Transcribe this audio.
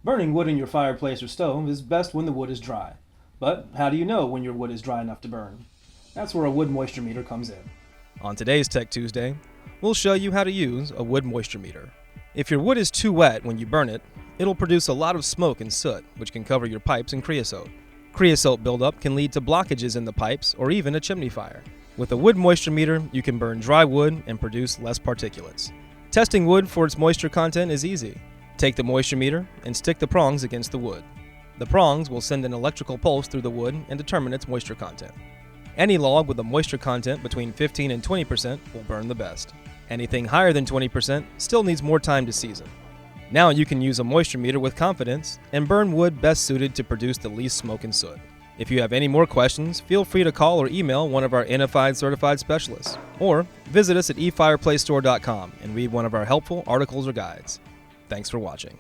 Burning wood in your fireplace or stove is best when the wood is dry. But how do you know when your wood is dry enough to burn? That's where a wood moisture meter comes in. On today's Tech Tuesday, we'll show you how to use a wood moisture meter. If your wood is too wet when you burn it, it'll produce a lot of smoke and soot, which can cover your pipes in creosote. Creosote buildup can lead to blockages in the pipes or even a chimney fire. With a wood moisture meter, you can burn dry wood and produce less particulates. Testing wood for its moisture content is easy. Take the moisture meter and stick the prongs against the wood. The prongs will send an electrical pulse through the wood and determine its moisture content. Any log with a moisture content between 15 and 20% will burn the best. Anything higher than 20% still needs more time to season. Now you can use a moisture meter with confidence and burn wood best suited to produce the least smoke and soot. If you have any more questions, feel free to call or email one of our NFI Certified Specialists, or visit us at eFireplaceStore.com and read one of our helpful articles or guides. Thanks for watching.